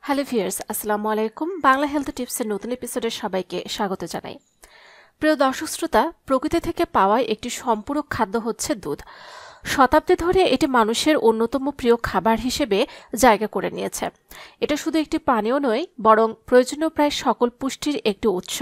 Hello viewers, আসসালামু আলাইকুম। Bangla health টিপসের নতুন এপিসোডে সবাইকে স্বাগত জানাই। প্রিয় দর্শক শ্রোতা, প্রকৃতি থেকে পাওয়া একটি সম্পূরক খাদ্য হচ্ছে দুধ। শতাব্দী ধরে এটি মানুষের অন্যতম প্রিয় খাবার হিসেবে জায়গা করে নিয়েছে। এটা শুধু একটি পানীয় নয়, বরং প্রয়োজনীয় প্রায় সকল পুষ্টির একটি উৎস।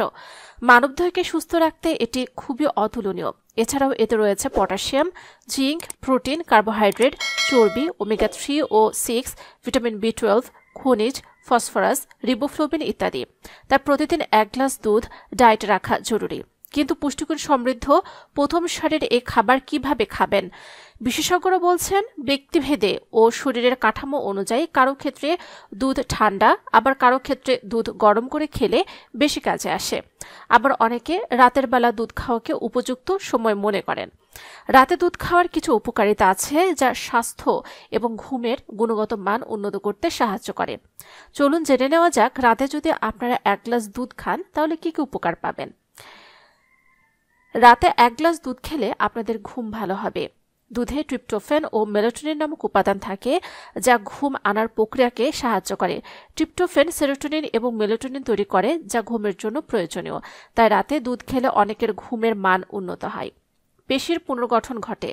মানবদেহকে সুস্থ রাখতে এটি খুবই অতুলনীয়। এছাড়াও এতে রয়েছে পটাশিয়াম, জিঙ্ক, প্রোটিন, কার্বোহাইড্রেট, চর্বি, ওমেগা 3 ও 6, ভিটামিন B12, খনিজ, ফসফরাস, রিবোফ্লোবিন ইত্যাদি। তাই প্রতিদিন 1 গ্লাস দুধ ডায়েটে রাখা জরুরি। কিন্তু পুষ্টিগুণ সমৃদ্ধ প্রথম সারির এই খাবার কিভাবে খাবেন? বিশেষজ্ঞরা বলছেন ব্যক্তিভেদে ও শরীরের কাঠামো অনুযায়ী কারো ক্ষেত্রে দুধ ঠান্ডা, আবার কারো ক্ষেত্রে দুধ গরম করে খেলে বেশি কাজে আসে। আবার অনেকে রাতের বেলা দুধ খাওয়াকে উপযুক্ত সময় মনে করেন। রাতে দুধ খাওয়ার কিছু উপকারিতা আছে যা স্বাস্থ্য এবং ঘুমের গুণগত মান উন্নত করতে সাহায্য করে। চলুন জেনে নেওয়া যাক, রাতে যদি আপনারা 1 গ্লাস দুধ খান তাহলে কি কি উপকার পাবেন। রাতে 1 গ্লাস দুধ খেলে আপনাদের ঘুম ভালো হবে। দুধে ট্রিপ্টোফ্যান ও মেলাটোনিন নামক উপাদান থাকে যা ঘুম আনার প্রক্রিয়াকে সাহায্য করে। ট্রিপ্টোফ্যান সেরোটোনিন এবং মেলাটোনিন তৈরি করে যা ঘুমের জন্য প্রয়োজনীয়। তাই রাতে দুধ খেলে অনেকের ঘুমের মান উন্নত হয়। পেশির পুনর্গঠন ঘটে।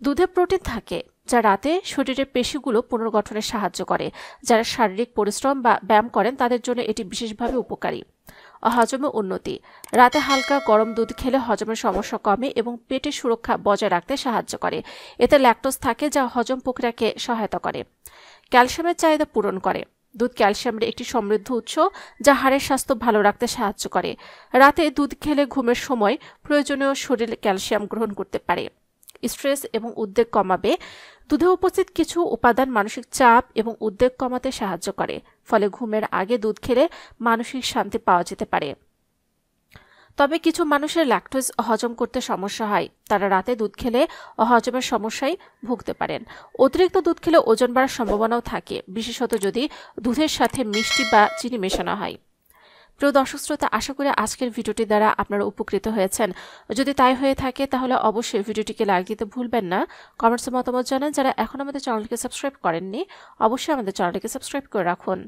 দুধে প্রোটিন থাকে যা রাতে শরীরের পেশিগুলো পুনর্গঠনে সাহায্য করে। যারা শারীরিক পরিশ্রম বা ব্যায়াম করেন তাদের জন্য এটি বিশেষভাবে উপকারী। হজমে উন্নতি। রাতে হালকা গরম দুধ খেলে হজমের সমস্যা কমে এবং পেটের সুরক্ষা বজায় রাখতে সাহায্য করে। এতে ল্যাকটোজ থাকে যা হজম প্রক্রিয়াকে সহায়তা করে। ক্যালসিয়ামের চাহিদা পূরণ করে। দুধ ক্যালসিয়ামের একটি সমৃদ্ধ উৎস যা হাড়ের স্বাস্থ্য ভালো রাখতে সাহায্য করে। রাতে দুধ খেলে ঘুমের সময় প্রয়োজনীয় শরীর ক্যালসিয়াম গ্রহণ করতে পারে। স্ট্রেস এবং উদ্বেগ কমাবে। দুধে উপস্থিত কিছু উপাদান মানসিক চাপ এবং উদ্বেগ কমাতে সাহায্য করে। ফলে ঘুমের আগে দুধ খেলে মানসিক শান্তি পাওয়া যেতে পারে। তবে কিছু মানুষের ল্যাকটোজ হজম করতে সমস্যা হয়। তারা রাতে দুধ খেলে হজমের সমস্যায় ভুগতে পারেন। অতিরিক্ত দুধ খেলে ওজন বাড়ার সম্ভাবনাও থাকে, বিশেষত যদি দুধের সাথে মিষ্টি বা চিনি মেশানো হয়। প্রিয় দর্শক শ্রোতা, আশা করি আজকের ভিডিওটি দ্বারা আপনারা উপকৃত হয়েছেন। যদি তাই হয়ে থাকে তাহলে অবশ্যই ভিডিওটিকে লাইক দিতে ভুলবেন না। কমেন্টসে মতামত জানান। যারা এখন আমাদের চ্যানেলটিকে সাবস্ক্রাইব করেননি অবশ্যই আমাদের চ্যানেলটিকে সাবস্ক্রাইব করে রাখুন।